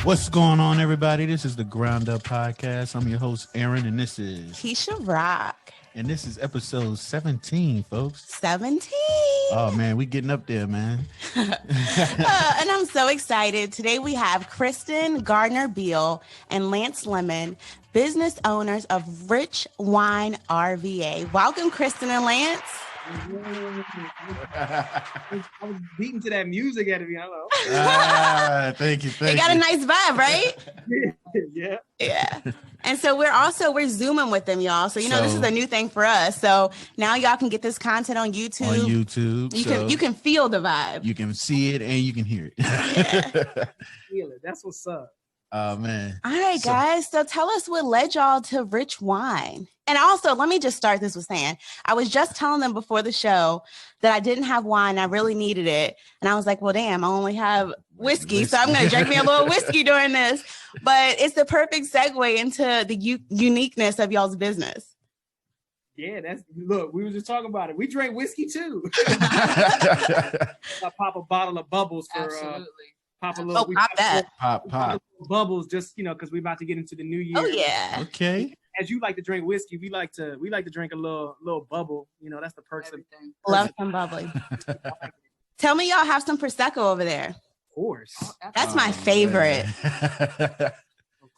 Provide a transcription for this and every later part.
What's going on, everybody? This is the Ground Up Podcast. I'm your host, Aaron, and this is Keisha Rock. And this is episode 17, folks. 17. Oh, man, we getting up there, man. And I'm so excited. Today we have Kristen, Gardner, Beal, and Lance Lemon, business owners of RichWine RVA. Welcome, Kristen and Lance. I was beating to that music at me. Hello. Thank you. They got a nice vibe, right? Yeah. And so we're Zooming with them, y'all. So, this is a new thing for us. So now y'all can get this content on YouTube. You can feel the vibe. You can see it and you can hear it. Yeah. Feel it. That's what's up. Oh, man. All right, guys. So tell us what led y'all to RichWine. And also, let me just start this with saying, I was just telling them before the show that I didn't have wine. I really needed it. And I was like, well, damn, I only have whiskey. So I'm going to drink me a little whiskey during this. But it's the perfect segue into the uniqueness of y'all's business. Yeah, look, we were just talking about it. We drink whiskey too. I pop a bottle of bubbles for Absolutely. Pop a little. Pop bubbles, just because we're about to get into the new year. Oh yeah. Okay. As you like to drink whiskey, we like to drink a little bubble. That's the perks of everything. Love some bubbly. Tell me y'all have some Prosecco over there. Of course. That's my favorite.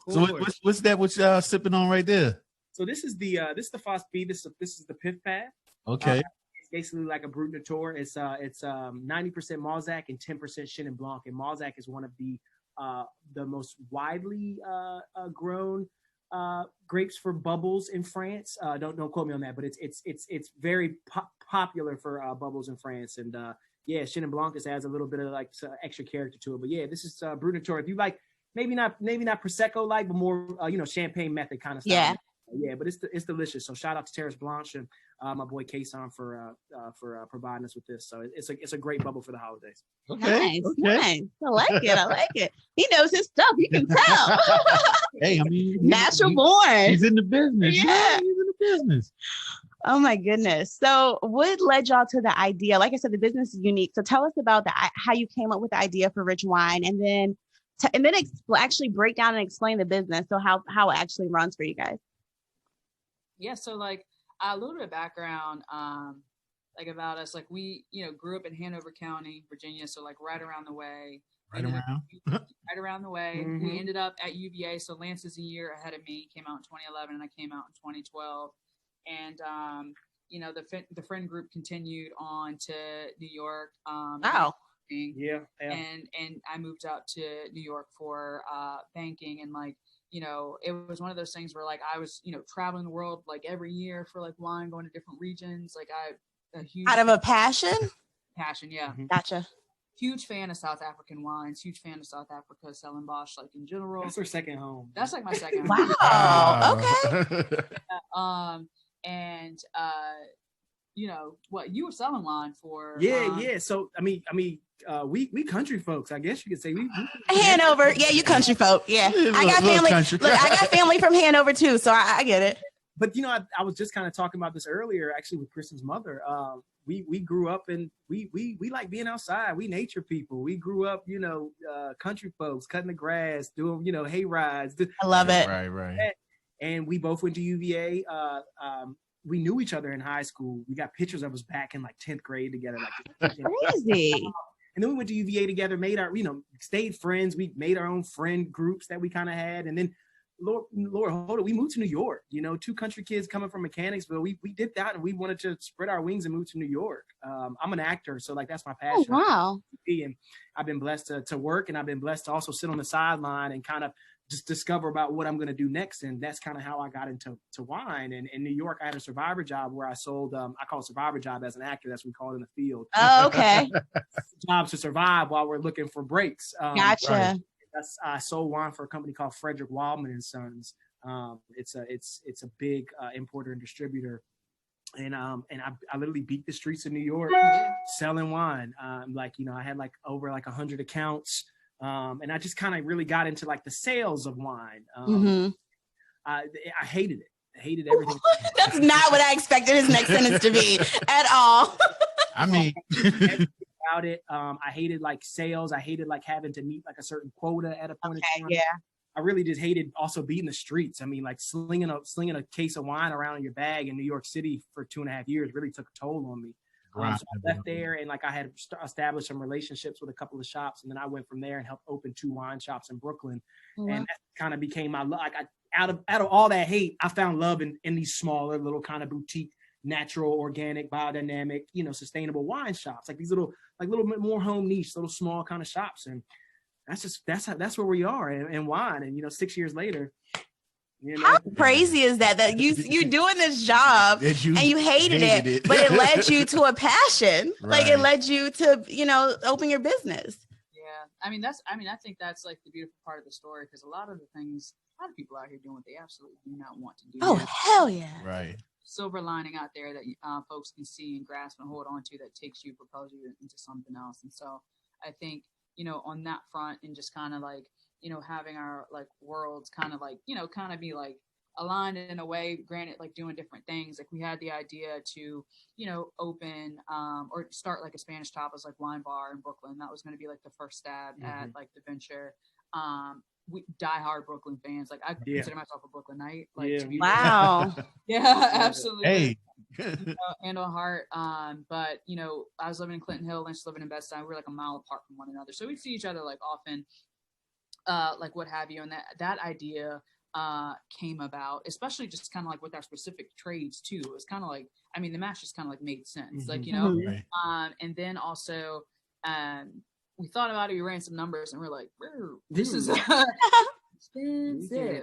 So what's that? What y'all sipping on right there? So this is the Foss B. This is the Pith Pad. Okay. It's basically like a Brut Nature. It's 90% Malzac and 10% Chenin Blanc. And Malzac is one of the most widely grown grapes for bubbles in France. Don't quote me on that, but it's very popular for bubbles in France. And Chenin Blanc just adds a little bit of like extra character to it. But yeah, this is Brut Nature. If you like, maybe not Prosecco like, but more champagne method kind of stuff. Yeah, but it's delicious. So shout out to Terrace Blanche and my boy Kason for providing us with this. So it's a great bubble for the holidays. Okay. Nice. I like it. He knows his stuff. You can tell. Hey, I mean, natural born. He's in the business. Yeah, he's in the business. Oh my goodness. So what led y'all to the idea? Like I said, the business is unique. So tell us about how you came up with the idea for RichWine, and then actually break down and explain the business. So how it actually runs for you guys. Yeah, so like a little bit of background about us. Like we, grew up in Hanover County, Virginia, so like right around the way. Right around the way. Mm-hmm. We ended up at UVA. So Lance is a year ahead of me. Came out in 2011, and I came out in 2012. And the friend group continued on to New York. Wow. Yeah. And I moved out to New York for banking, and it was one of those things where like I was, traveling the world like every year for like wine, going to different regions. Like a huge out of a passion. Yeah. Mm-hmm. Gotcha. Huge fan of South African wines. Huge fan of South Africa, Stellenbosch, like in general. That's our second home. That's like my second home. Wow. Okay. What you were selling wine for? Yeah. So I mean, we country folks, I guess you could say. We Hanover. Yeah, you country folk. Yeah, I got family. Look, I got family from Hanover too, so I get it. But I was just kind of talking about this earlier, actually, with Kristen's mother. We grew up and we like being outside. We nature people. We grew up, country folks, cutting the grass, doing, hay rides. I love it. Right. And we both went to UVA. We knew each other in high school. We got pictures of us back in like 10th grade together. Like crazy. And then we went to UVA together, made our, stayed friends. We made our own friend groups that we kind of had. And then Lord, hold it. We moved to New York, two country kids coming from Mechanicsville. We did that, and we wanted to spread our wings and move to New York. I'm an actor, so like that's my passion. Oh, wow. And I've been blessed to work, and I've been blessed to also sit on the sideline and kind of just discover about what I'm going to do next. And that's kind of how I got into wine. And in New York, I had a survivor job where I sold, I call it survivor job as an actor. That's what we call it in the field. Oh, okay. Jobs to survive while we're looking for breaks. Gotcha. Right. I sold wine for a company called Frederick Wildman and Sons. It's a big importer and distributor. And I literally beat the streets of New York selling wine. I had like over like 100 accounts. And I just kind of really got into like the sales of wine. I hated it. I hated everything. That's not what I expected his next sentence to be at all. I mean, about it. I hated like sales. I hated like having to meet like a certain quota at a point in time. Yeah. I really just hated also being the streets. I mean, like slinging a case of wine around in your bag in New York City for 2.5 years really took a toll on me. So I left there, and like I had established some relationships with a couple of shops, and then I went from there and helped open 2 wine shops in Brooklyn, and that kind of became my like out of all that hate, I found love in these smaller little kind of boutique, natural, organic, biodynamic, sustainable wine shops, like these little bit more home niche, little small kind of shops, and that's where we are in wine. And 6 years later, how crazy is that you're doing this job and you hated it, but it led you to a passion. Right. Like it led you to open your business. Yeah, I think that's like the beautiful part of the story, because a lot of people out here doing what they absolutely do not want to do. Oh, hell yeah. Right. Silver lining out there that folks can see and grasp and hold on to that propels you into something else. And so I think, on that front, and just kind of like, having our like worlds kind of like, kind of be like aligned in a way, granted, like doing different things. Like we had the idea to, open or start like a Spanish tapas like wine bar in Brooklyn. That was going to be like the first stab at like the venture. We diehard Brooklyn fans. Like I consider myself a Brooklynite. Like wow. Yeah, absolutely. Hey. Hand on heart. But I was living in Clinton Hill, Lance was living in Bed-Stuy. We were like a mile apart from one another, so we'd see each other like often, like what have you. And that idea came about, especially just kind of like with our specific trades too. It was kind of like, the match just kind of like made sense, like Right. And then also we thought about it, we ran some numbers, and we're like, this is expensive.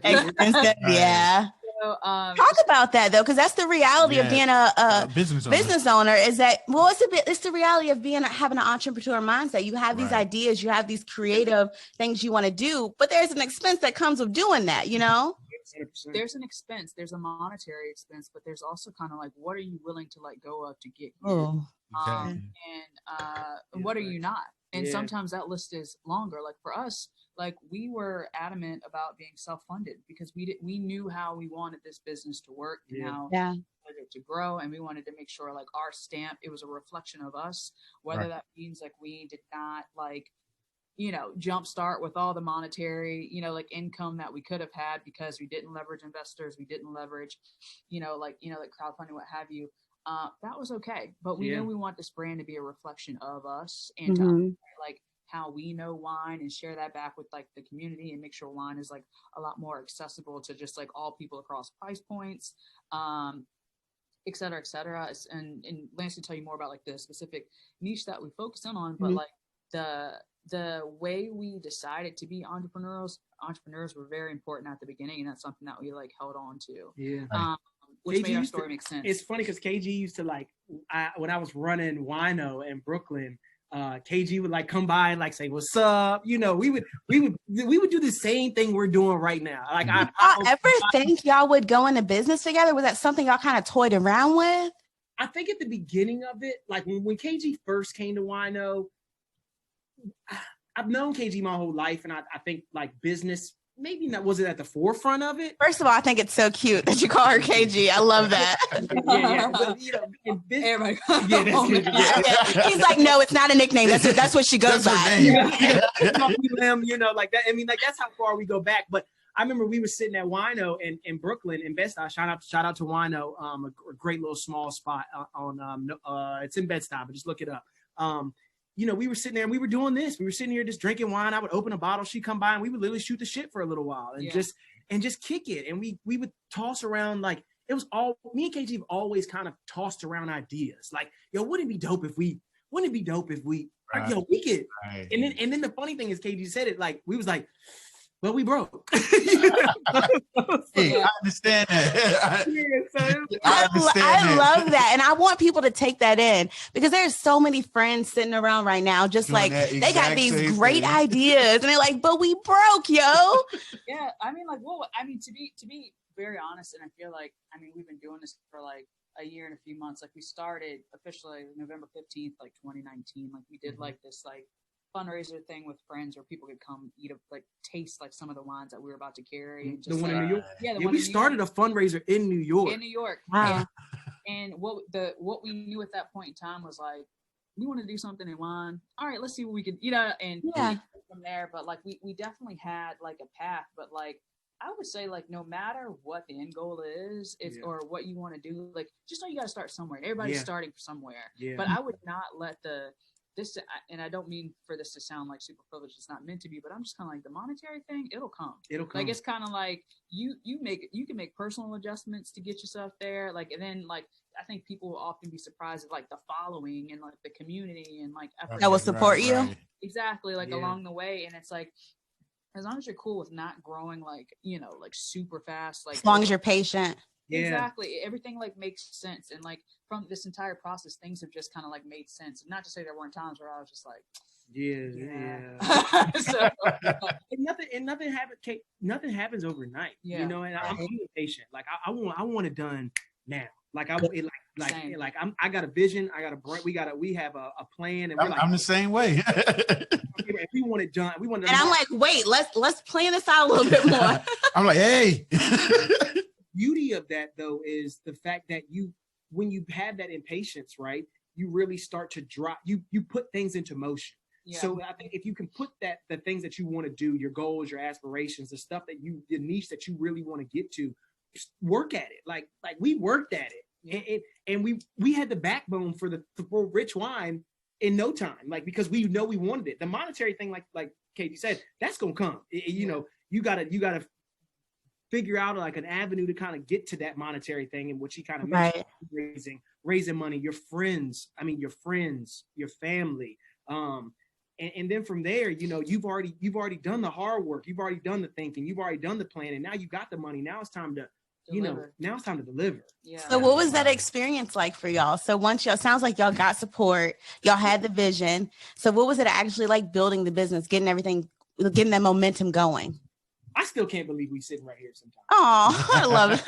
Yeah. So, talk about that though, because that's the reality of being a business owner. Is that it's the reality of having an entrepreneur mindset. You have these ideas, you have these creative things you want to do, but there's an expense that comes with doing that. There's an expense, there's a monetary expense, but there's also kind of like, what are you willing to let go of to get here? And what are you not? And sometimes that list is longer. Like for us, like we were adamant about being self-funded because we knew how we wanted this business to work and how we wanted it to grow, and we wanted to make sure like our stamp, it was a reflection of us. Whether that means like we did not like jumpstart with all the monetary like income that we could have had because we didn't leverage investors, we didn't leverage like crowdfunding, what have you. That was okay, but we knew we want this brand to be a reflection of us and to like how we know wine and share that back with like the community and make sure wine is like a lot more accessible to just like all people across price points, et cetera, et cetera. And Lance can tell you more about like the specific niche that we focus on, but like the way we decided to be entrepreneurs were very important at the beginning, and that's something that we like held on to. Which made our story make sense. It's funny because KG used to like, when I was running Wino in Brooklyn, KG would like come by and like say, "What's up?" We would do the same thing we're doing right now. Like, I ever think y'all would go into business together? Was that something y'all kind of toyed around with? I think at the beginning of it, like when KG first came to Wino, I've known KG my whole life, and I think like business. Maybe not was it at the forefront of it. First of all, I think it's so cute that you call her KG. I love that. He's like, no, it's not a nickname. That's what she goes by. Like that. Like that's how far we go back. But I remember we were sitting at Wino in Brooklyn in Bed-Stuy. Shout out to Wino, a great little small spot it's in Bed-Stuy, but just look it up. We were sitting there and we were doing this. We were sitting here just drinking wine. I would open a bottle, she'd come by, and we would literally shoot the shit for a little while and just kick it. And we would toss around, like it was all me and KG have always kind of tossed around ideas. Like, wouldn't it be dope if we we could. Right. And then the funny thing is KG said it like we was like, well, we broke. Hey, I understand that. I love that. And I want people to take that in, because there's so many friends sitting around right now, just doing like they got these great ideas and they're like, but we broke, yo. Yeah. To be very honest, and I feel like, we've been doing this for like a year and a few months. Like we started officially November 15th, like 2019. Like we did like this, like, fundraiser thing with friends where people could come taste like some of the wines that we were about to carry. And just, the one in New York. We started a fundraiser in New York. In New York. Wow. And what we knew at that point in time was like, we want to do something in wine. All right, let's see what we can, you know, and from there. But like we definitely had like a path, but like I would say like no matter what the end goal is, or what you want to do, like just know you got to start somewhere. Everybody's starting somewhere. Yeah. But I would not let this, and I don't mean for this to sound like super privileged. It's not meant to be, but I'm just kind of like the monetary thing. It'll come. Like it's kind of like you can make personal adjustments to get yourself there. Like and then like I think people will often be surprised at like the following and like the community and like that will support you. Right. Exactly, like along the way, and it's like as long as you're cool with not growing like you know like super fast, like as long as you're patient. Exactly. Everything like makes sense. And like from this entire process, things have just kind of like made sense. And not to say there weren't times where I was just like, so, nothing happens overnight. You know, and I'm impatient. Like I want it done now. Like I got a vision. I got a brain. We have a plan. And I'm the same way. We want it done. And I'm like, wait, let's plan this out a little bit more. I'm like, hey. Beauty of that though is the fact that when you have that impatience, right, you really start to drop, you put things into motion. So I think if you can put the things that you want to do, your goals, your aspirations, the stuff that the niche that you really want to get to, work at it. Like we worked at it, and we had the backbone for Rich Wine in no time, like because we know we wanted it. The monetary thing, like Katie said, that's gonna come. You know, you gotta figure out like an avenue to kind of get to that monetary thing, and what she kind of mentioned, raising money, your friends, your family, and then from there, you know, you've already done the hard work, you've already done the thinking, you've already done the planning. Now you got the money. Now it's time to deliver. Now it's time to deliver. Yeah. So what was that experience like for y'all? So once sounds like y'all got support, y'all had the vision. So what was it actually like building the business, getting that momentum going? I still can't believe we sitting right here sometimes. Oh, I love it.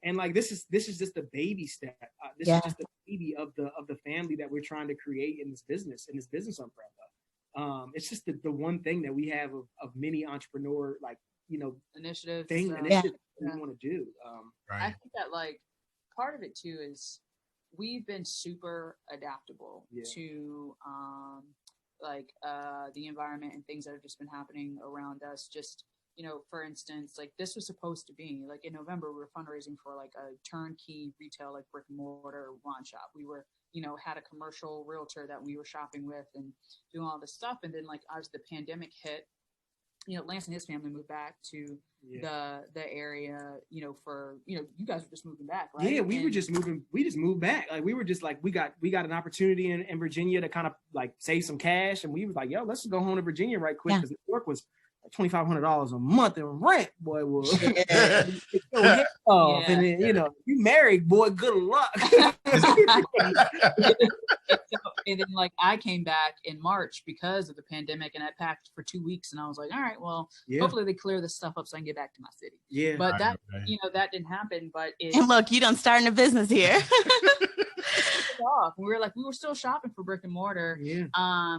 And like this is just a baby step. This is just a baby of the family that we're trying to create in this business umbrella. It's just the one thing that we have of many entrepreneur initiatives that we want to do. I think that like part of it too is we've been super adaptable to the environment and things that have just been happening around us. Just, you know, for instance, like this was supposed to be like in November, we were fundraising for like a turnkey retail, like brick and mortar wine shop. We were, you know, had a commercial realtor that we were shopping with and doing all this stuff. And then like as the pandemic hit, you know, Lance and his family moved back to the area, you know, for, you know, you guys were just moving back, right? Yeah, we just moved back. Like we were just like, we got an opportunity in Virginia to kind of like save some cash. And we was like, yo, let's just go home to Virginia right quick. Because New York was $2,500 a month in rent, boy. Was and then, you know, you married, boy, good luck. And then like I came back in March because of the pandemic, and I packed for 2 weeks, and I was like, all right, well, hopefully they clear this stuff up so I can get back to my city. Yeah. But you know, that didn't happen. But and look, you done starting a business here. We were still shopping for brick and mortar.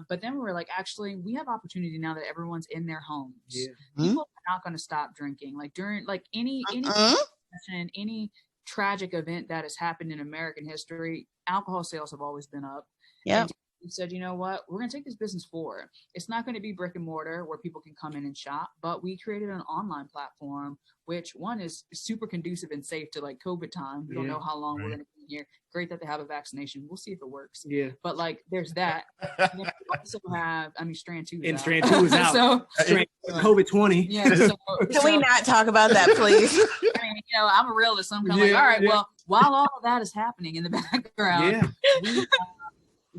But then we were like, actually, we have opportunity now that everyone's in their homes. People are not going to stop drinking. Like during like any tragic event that has happened in American history, alcohol sales have always been up. And we said, you know what, we're going to take this business forward. It's not going to be brick and mortar where people can come in and shop, but we created an online platform, which one is super conducive and safe to like COVID time. We don't know how long we're going to be here. Great that they have a vaccination. We'll see if it works. But like, there's that. And then we also have, Strand 2 is out. Strand 2 is out. So COVID-20. Can we not talk about that, please? You know, I'm a realist. I'm kind of like, all right, well, while all of that is happening in the background,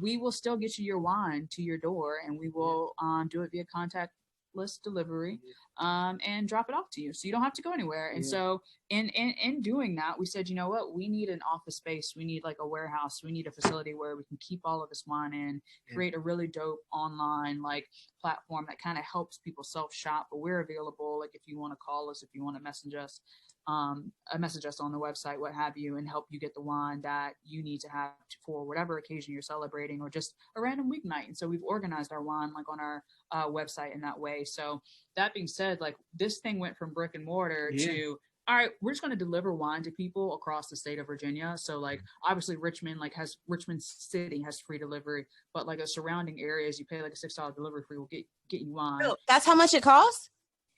we will still get you your wine to your door, and we will do it via contactless delivery and drop it off to you, so you don't have to go anywhere. And so in doing that, we said, you know what, we need an office space, we need like a warehouse, we need a facility where we can keep all of this wine in, create a really dope online like platform that kind of helps people self-shop. But we're available, like if you want to call us, if you want to message us on the website, what have you, and help you get the wine that you need to have for whatever occasion you're celebrating, or just a random weeknight. And so we've organized our wine like on our website in that way. So that being said, like this thing went from brick and mortar to all right, we're just going to deliver wine to people across the state of Virginia. So like obviously Richmond City has free delivery, but like a surrounding areas, you pay like a $6 delivery fee will get you wine. Oh, that's how much it costs?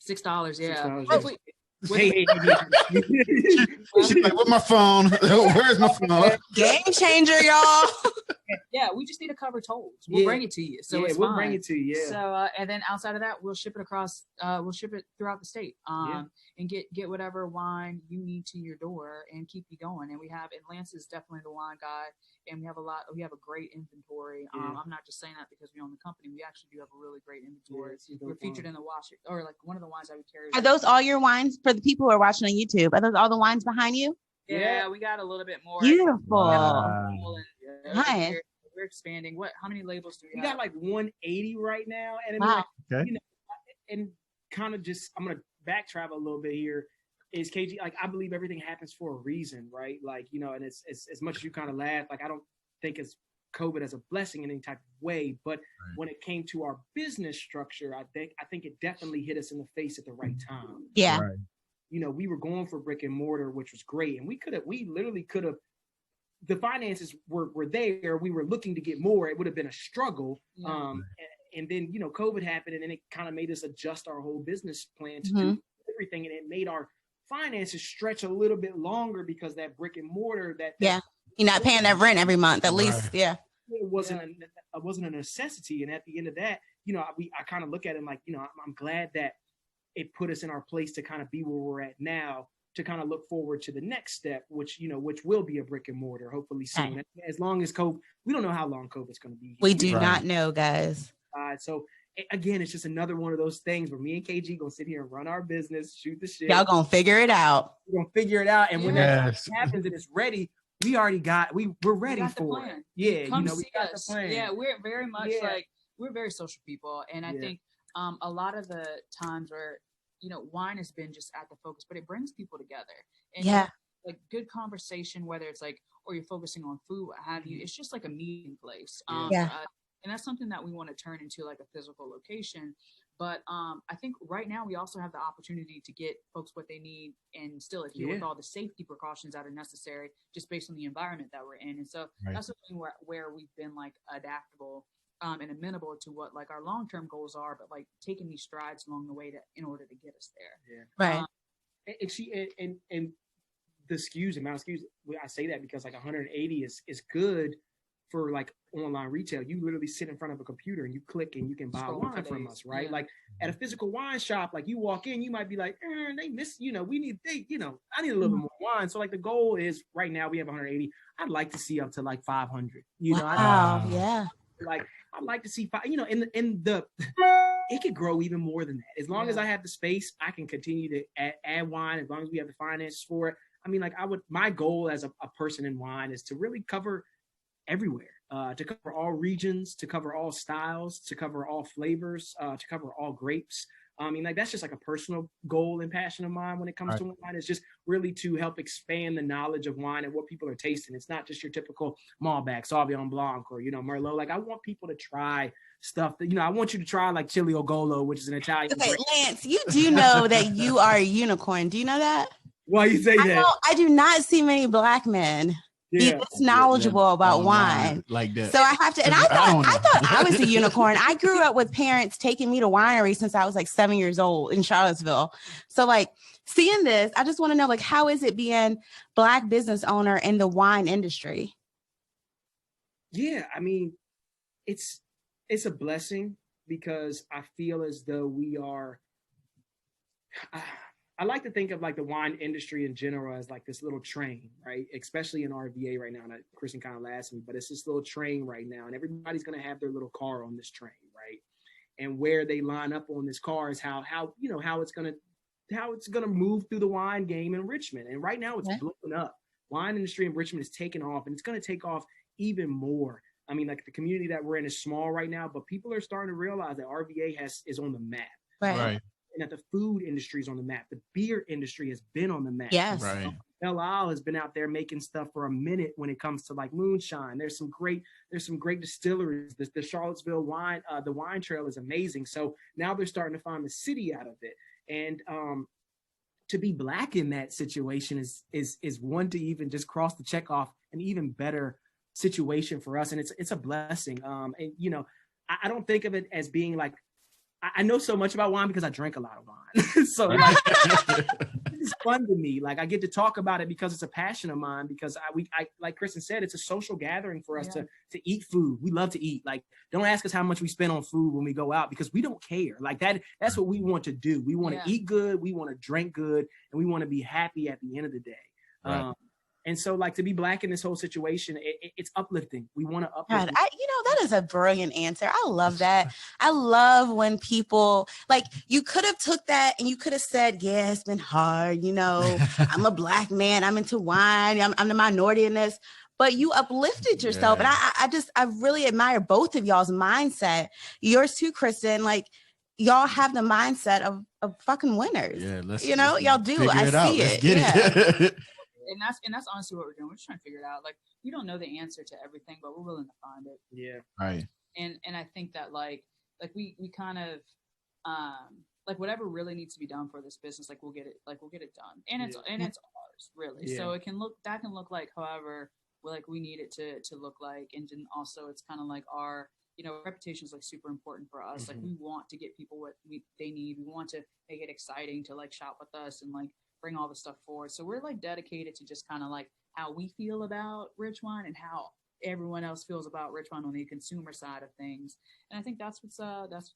$6, yeah. $6, Hey. She's like, with my phone. Where's my phone? Game changer, y'all. Yeah, we just need to cover tolls. We'll bring it to you. So it's we'll fine. bring it to you. Yeah. So and then outside of that, we'll ship it across. We'll ship it throughout the state. And get whatever wine you need to your door and keep you going. And Lance is definitely the wine guy, and we have a great inventory. I'm not just saying that because we own the company. We actually do have a really great inventory. We're featured in the or like one of the wines that we carry. Are those all your wines for the people who are watching on YouTube? Are those all the wines behind you? Yeah, we got a little bit more. Beautiful. Wow. Nice. We're expanding. How many labels do we have? We got like 180 right now. And wow. and kind of just, I'm going to back travel a little bit here. Is KG, like, I believe everything happens for a reason, right? Like, and it's as much as you kind of laugh, like, I don't think it's COVID as a blessing in any type of way, but when it came to our business structure, I think it definitely hit us in the face at the right time. Yeah. Right. We were going for brick and mortar, which was great. And we literally could have, the finances were there. We were looking to get more. It would have been a struggle. Yeah. And then, COVID happened, and then it kind of made us adjust our whole business plan to do everything. And it made our finances stretch a little bit longer because that brick and mortar you're not paying that rent every month, at least. Yeah. It wasn't a necessity. And at the end of that, I kind of look at it like, I'm glad that it put us in our place to kind of be where we're at now, to kind of look forward to the next step, which will be a brick and mortar, hopefully soon. Right. As long as COVID, we don't know how long COVID's going to be. We do not know, guys. So again, it's just another one of those things where me and KG gonna sit here and run our business, shoot the shit. Y'all gonna figure it out. We're gonna figure it out, and when that happens and it's ready, we're ready for it. Yeah, we got the plan. Yeah, we're very much we're very social people, and I think a lot of the times where wine has been just at the focus, but it brings people together. And like good conversation, whether it's like, or you're focusing on food, what have you, it's just like a meeting place. And that's something that we want to turn into like a physical location. But I think right now we also have the opportunity to get folks what they need and still adhere with all the safety precautions that are necessary just based on the environment that we're in. And so that's something where we've been like adaptable and amenable to what like our long-term goals are, but like taking these strides along the way in order to get us there. Yeah. Right. And the amount of SKUs, I say that because like 180 is good for like online retail. You literally sit in front of a computer and you click and you can buy wine from us, right? Yeah. Like at a physical wine shop, like you walk in, you might be like, they miss, I need a little bit more wine. So like the goal is right now we have 180. I'd like to see up to like 500. Like I'd like to see it could grow even more than that. As long as I have the space, I can continue to add wine. As long as we have the finances for it. I mean, like my goal as a person in wine is to really cover everywhere, to cover all regions, to cover all styles, to cover all flavors, to cover all grapes. I mean, like that's just like a personal goal and passion of mine when it comes to wine. It's just really to help expand the knowledge of wine and what people are tasting. It's not just your typical Malbec, Sauvignon Blanc, or Merlot. Like I want people to try stuff that I want you to try like Chili Ogolo, which is an Italian. Okay, Lance, you do know that you are a unicorn. Do you know that? Why you say that? I do not see many Black men be this knowledgeable about wine like that. So I have to, and I thought I was a unicorn. I grew up with parents taking me to wineries since I was like 7 years old in Charlottesville. So like seeing this, I just want to know, like, how is it being Black business owner in the wine industry? Yeah, I mean, it's a blessing because I feel as though we are. I like to think of like the wine industry in general as like this little train, right? Especially in RVA right now. And Kristen kind of laughs at me, but it's this little train right now, and everybody's going to have their little car on this train, right? And where they line up on this car is how it's going to move through the wine game in Richmond. And right now it's blowing up. Wine industry in Richmond is taking off, and it's going to take off even more. I mean, like the community that we're in is small right now, but people are starting to realize that RVA is on the map. Right. And that the food industry is on the map. The beer industry has been on the map. Yes. Right. Belle Isle has been out there making stuff for a minute when it comes to like moonshine. There's some great distilleries. The Charlottesville wine, the wine trail is amazing. So now they're starting to find the city out of it. And to be Black in that situation is one to even just cross the check off an even better situation for us. And it's a blessing. And, you know, I don't think of it as being like, I know so much about wine because I drink a lot of wine. So like, it's fun to me. Like I get to talk about it because it's a passion of mine, because I like Kristen said, it's a social gathering for us to eat food. We love to eat. Like, don't ask us how much we spend on food when we go out, because we don't care. Like that's what we want to do. We want to eat good. We want to drink good, and we want to be happy at the end of the day. Right. And so, like, to be Black in this whole situation, it's uplifting. We want to uplift. God, that is a brilliant answer. I love that. I love when people, like, you could have took that and you could have said, yeah, it's been hard. You know, I'm a Black man. I'm into wine. I'm the minority in this. But you uplifted yourself. And I really admire both of y'all's mindset. Yours too, Kristen. Like, y'all have the mindset of fucking winners. Yeah, y'all do. I see it. It. And that's honestly what we're doing. We're just trying to figure it out. Like, we don't know the answer to everything, but we're willing to find it. Yeah. Right. And I think that like we kind of like whatever really needs to be done for this business, like we'll get it done. And it's ours, really. Yeah. So it can look like however we need it to look like. And then also it's kind of like our, you know, reputation is like super important for us. Like we want to get people what they need. We want to make it exciting to like shop with us and like bring all the stuff forward. So we're like dedicated to just kind of like how we feel about Rich Wine and how everyone else feels about Rich Wine on the consumer side of things. And I think that's what's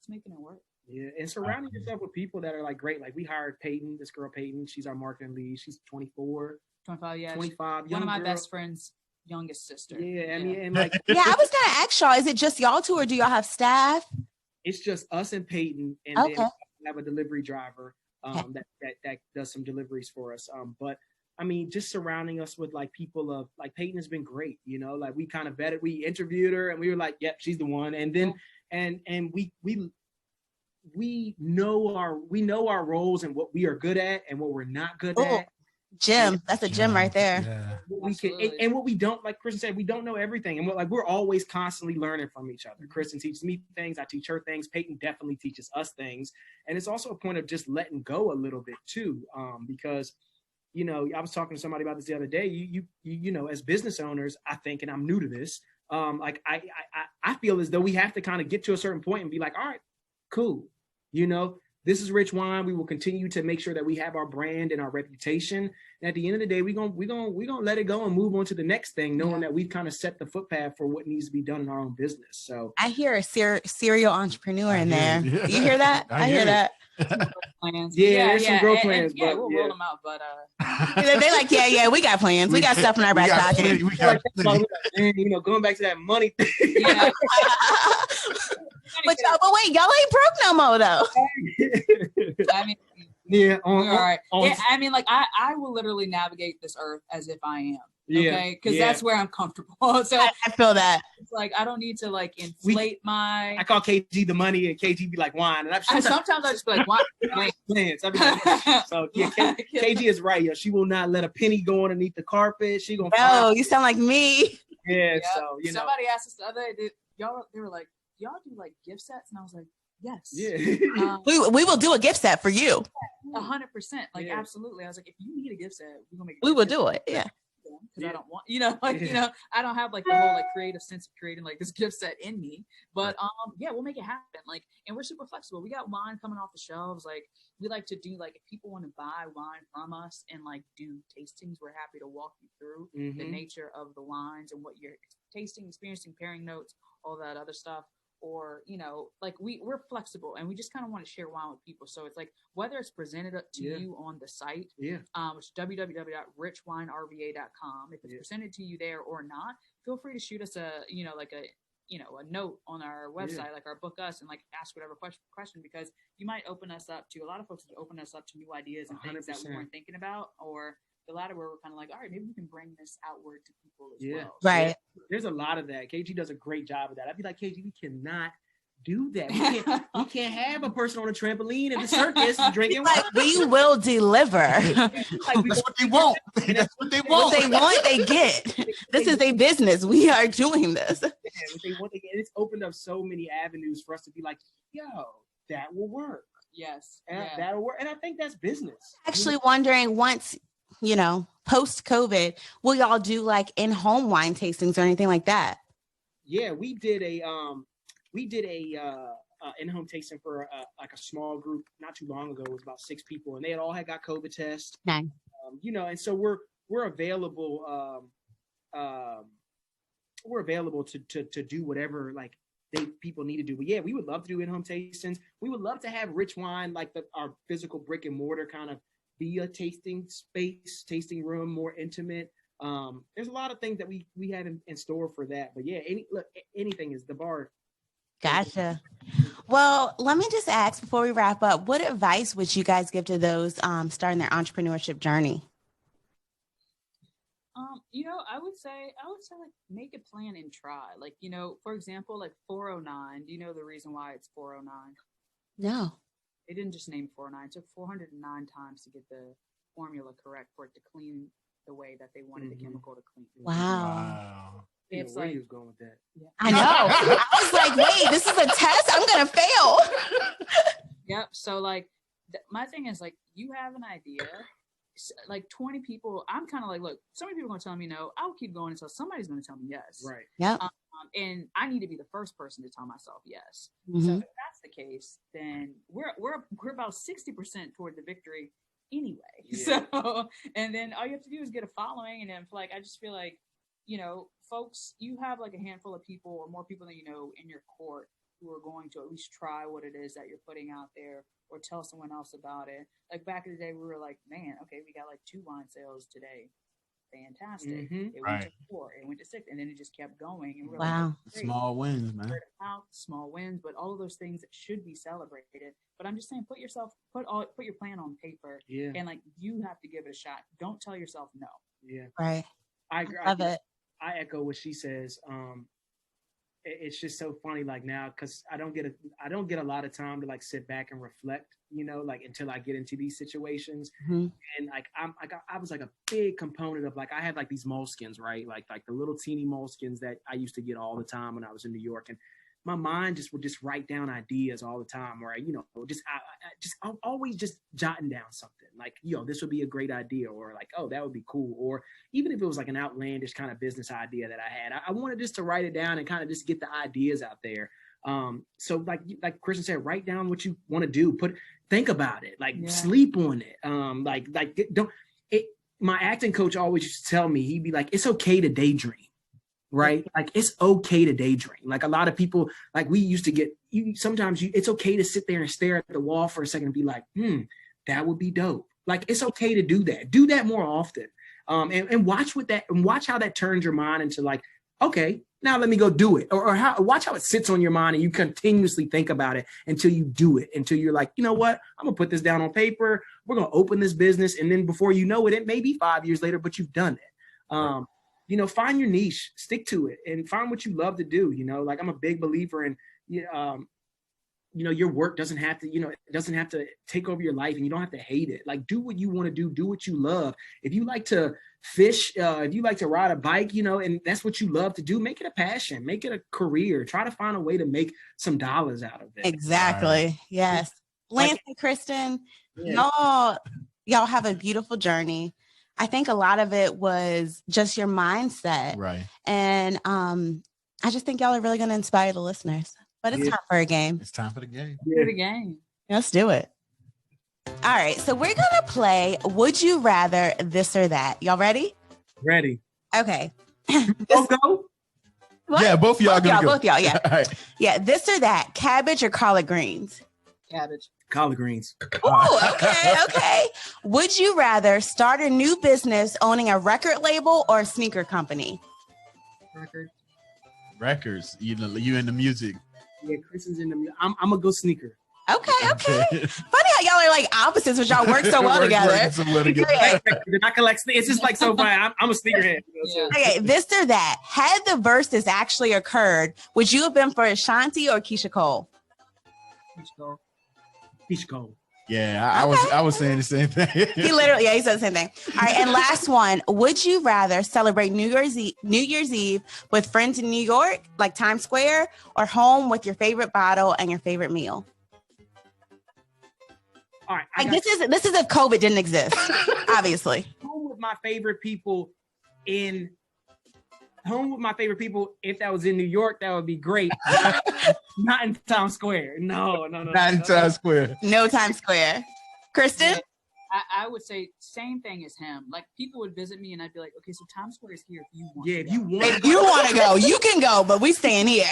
making it work. Yeah, and surrounding yourself with people that are like great. Like we hired Peyton, this girl Peyton. She's our marketing lead. She's 24. 25, yeah. 25. One of my best friends' youngest sister. Yeah, I mean, and like yeah, I was gonna ask y'all, is it just y'all two or do y'all have staff? It's just us and Peyton, and then we have a delivery driver. That does some deliveries for us. But I mean, just surrounding us with like people of like Peyton has been great, you know, like we kind of vetted, we interviewed her and we were like, yep, she's the one. And then, and we know our roles and what we are good at and what we're not good at. Gym. That's a gym right there. Yeah. We can, and what we don't, like Kristen said, we don't know everything. And we're always constantly learning from each other. Kristen teaches me things. I teach her things. Peyton definitely teaches us things. And it's also a point of just letting go a little bit too. Because, you know, I was talking to somebody about this the other day. You know, as business owners, I think, and I'm new to this, like I feel as though we have to kind of get to a certain point and be like, all right, cool. You know, this is Rich Wine. We will continue to make sure that we have our brand and our reputation. And at the end of the day, we're gonna let it go and move on to the next thing, knowing that we've kind of set the footpath for what needs to be done in our own business. So I hear a serial entrepreneur in there. You hear that? I hear that. Plans. There's some growth plans. But we'll roll them out. But they're like, we got plans. We got stuff in our back pocket. You know, going back to that money thing. Yeah. But wait, y'all ain't broke no more though. I mean, all right. I mean, like I will literally navigate this earth as if I am. Okay, because that's where I'm comfortable. So I feel that. It's like I don't need to like inflate I call KG the money, and KG be like wine, and sometimes I just be like wine. Plans. So yeah, KG is right. Yo, she will not let a penny go underneath the carpet. She gonna. Oh, you sound like me. Yeah. So you know. Somebody asked us the other day. They were like, y'all do like gift sets, and I was like, yes. Yeah. We will do a gift set for you. 100%. Like absolutely. I was like, if you need a gift set, we're gonna make. We will do it. Yeah. Because I don't want, you know, like, you know, I don't have like the whole like creative sense of creating like this gift set in me, but we'll make it happen. Like, and we're super flexible. We got wine coming off the shelves. Like, we like to do like, if people want to buy wine from us and like do tastings, we're happy to walk you through the nature of the wines and what you're tasting, experiencing, pairing notes, all that other stuff. Or, you know, like we're flexible and we just kind of want to share wine with people. So it's like, whether it's presented to you on the site, which is www.richwinerva.com. If it's presented to you there or not, feel free to shoot us a note on our website, like our book us and like ask whatever question, because you might open us up to, a lot of folks open us up to new ideas and things 100%. That we weren't thinking about, or the latter where we're kind of like, all right, maybe we can bring this outward to people as well. Right. There's a lot of that. KG does a great job of that. I'd be like, KG, we cannot do that. We can't have a person on a trampoline in the circus drinking wine. Like, we will deliver. That's what they want. That's what they want. What they want, they get. This is a business. We are doing this. Yeah, what they want, they get. It's opened up so many avenues for us to be like, yo, that will work. Yes. And Yeah. that'll work. And I think that's business. Actually wondering once, post COVID, will y'all do like in-home wine tastings or anything like that? Yeah, we did a in-home tasting for like a small group not too long ago. It was about 6 people, and they all had got COVID tests. Nice. And so we're available. We're available to do whatever like people need to do. But yeah, we would love to do in-home tastings. We would love to have Rich Wine, like our physical brick and mortar, kind of be a tasting space, tasting room, more intimate. There's a lot of things that we have in store for that. But yeah, anything is the bar. Gotcha. Well, let me just ask before we wrap up, what advice would you guys give to those starting their entrepreneurship journey? I would say like make a plan and try. Like, for example, like 409. Do you know the reason why it's 409? No. They didn't just name 409. It took 409 times to get the formula correct for it to clean the way that they wanted the chemical to clean. Wow. It's where like, he was going with that. Yeah. I know. I was like, wait, this is a test? I'm going to fail. Yep. So like my thing is like, you have an idea, like 20 people. I'm kind of like, look, so many people are going to tell me no. I'll keep going until somebody's going to tell me yes. Right. Yeah. And I need to be the first person to tell myself yes. Mm-hmm. So if that's the case, then we're about 60% toward the victory anyway. Yeah. So, and then all you have to do is get a following. And then I just feel like, folks, you have like a handful of people or more people than in your court who are going to at least try what it is that you're putting out there or tell someone else about it. Like back in the day, we were like, man, okay, we got like 2 wine sales today. Fantastic. Mm-hmm. It went to 4, it went to 6, and then it just kept going. And we're wow. Like, small wins, man. Small wins, but all of those things that should be celebrated. But I'm just saying, put your plan on paper. Yeah. And like you have to give it a shot. Don't tell yourself no. Yeah. Right. I agree. Love it. I echo what she says. It's just so funny, like now, because I don't get a lot of time to like sit back and reflect, like until I get into these situations. Mm-hmm. And like I was like a big component of like I had like these moleskins, right? Like the little teeny moleskins that I used to get all the time when I was in New York, and my mind would just write down ideas all the time, or I'm always just jotting down something like, this would be a great idea, or like, oh, that would be cool, or even if it was like an outlandish kind of business idea that I had, I wanted just to write it down and kind of just get the ideas out there. So like Kristen said, write down what you want to do, think about it, like sleep on it. My acting coach always used to tell me, he'd be like, it's okay to daydream. Right? Like it's okay to daydream. Like a lot of people, like we used to get, it's okay to sit there and stare at the wall for a second and be like, that would be dope. Like it's okay to do that. Do that more often. And watch how that turns your mind into like, okay, now let me go do it. Or watch how it sits on your mind and you continuously think about it until you do it, until you're like, you know what? I'm gonna put this down on paper. We're gonna open this business. And then before you know it, it may be 5 years later, but you've done it. Find your niche, stick to it, and find what you love to do. Like I'm a big believer in, your work doesn't have to take over your life, and you don't have to hate it. Like do what you want to do what you love. If you like to fish, if you like to ride a bike, and that's what you love to do, make it a passion, make it a career. Try to find a way to make some dollars out of it. Exactly. Right. Yes. Lance and Kristen, y'all have a beautiful journey. I think a lot of it was just your mindset. Right. And I just think y'all are really going to inspire the listeners. But it's time for a game. It's time for the game. Yeah. For the game. Let's do it. All right. So we're going to play Would You Rather This or That. Y'all ready? Ready. Okay. Both go? What? Yeah, both of y'all gonna go. Both y'all, yeah. All right. Yeah, this or that, cabbage or collard greens? Cabbage. Collard greens. Oh, okay. Would you rather start a new business owning a record label or a sneaker company? Records. You in the music. Yeah, Kristen's in the music. I'm gonna go sneaker. Okay. Funny how y'all are like opposites, but y'all work so well together. They're not collect. It's just like so funny. I'm a sneakerhead. Okay, this or that. Had the verses actually occurred, would you have been for Ashanti or Keisha Cole? Keisha Cole. Yeah, I was saying the same thing. He said the same thing. All right, and last one. Would you rather celebrate New Year's Eve with friends in New York, like Times Square, or home with your favorite bottle and your favorite meal? All right. Like this is if COVID didn't exist, obviously. Home with my favorite people if that was in New York, that would be great. Not in Times Square. No. Not in Times Square. No Times Square. Kristen? Yeah. I would say same thing as him. Like people would visit me and I'd be like, okay, so Times Square is here if you want. Yeah, if you want. If you want to go, you can go, but we staying here.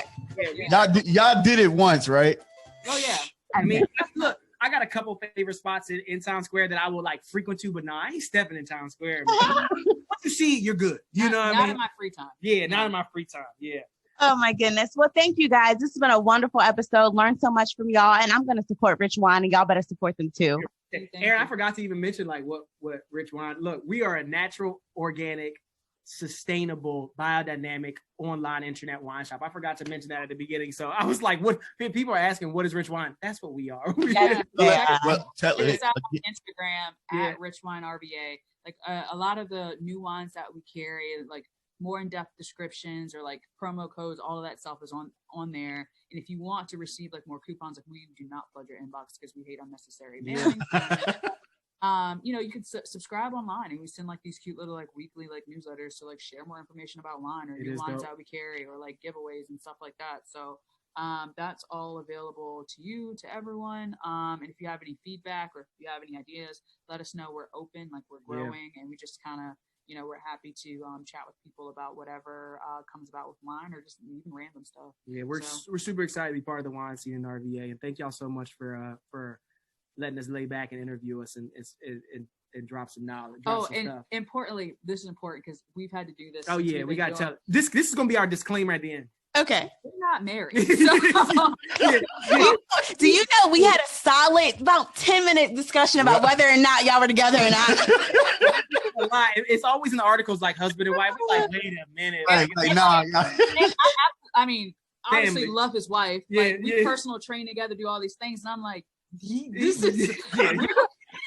Y'all did it once, right? Oh yeah. I mean, look, I got a couple favorite spots in Times Square that I will like frequent to, but no, I ain't stepping in Times Square. Once you see, you're good. You know what I mean? Not in my free time. Yeah, not in my free time. Yeah. Oh my goodness. Well, thank you guys. This has been a wonderful episode. Learned so much from y'all, and I'm going to support Rich Wine, and y'all better support them too. Aaron, I forgot to even mention like what Rich Wine. Look, we are a natural, organic, sustainable, biodynamic online internet wine shop. I forgot to mention that at the beginning. So I was like, what people are asking, what is Rich Wine? That's what we are. Check us out on Instagram at RichWine RVA. Like a lot of the new wines that we carry, like more in-depth descriptions or like promo codes, all of that stuff is on there. And if you want to receive like more coupons, like we do not flood your inbox because we hate unnecessary mailing. You can subscribe online, and we send like these cute little like weekly like newsletters to like share more information about wine or new wines that we carry or like giveaways and stuff like that. So that's all available to you, to everyone. And if you have any feedback or if you have any ideas, let us know. We're open, like we're growing, and we just kind of, we're happy to chat with people about whatever comes about with wine or just even random stuff. Yeah, we're super excited to be part of the wine scene in RVA, and thank y'all so much for letting us lay back and interview us and drop some knowledge. Importantly, this is important because we've had to do this. Oh yeah, we got to tell this. This is gonna be our disclaimer at the end. Okay. We're not married. So. Do you know we had a solid about 10-minute discussion about whether or not y'all were together or not? It's always in the articles like husband and wife. We're like, wait a minute. I mean, obviously love his wife. Like we personal train together, do all these things, and I'm like, this is.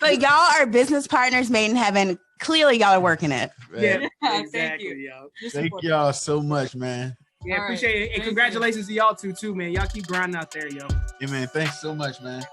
But y'all are business partners made in heaven. Clearly, y'all are working it. Yeah, exactly. Thank you. Yo. Thank y'all so much, man. Yeah, appreciate it. And congratulations to y'all too, man. Y'all keep grinding out there, yo. Yeah, man. Thanks so much, man.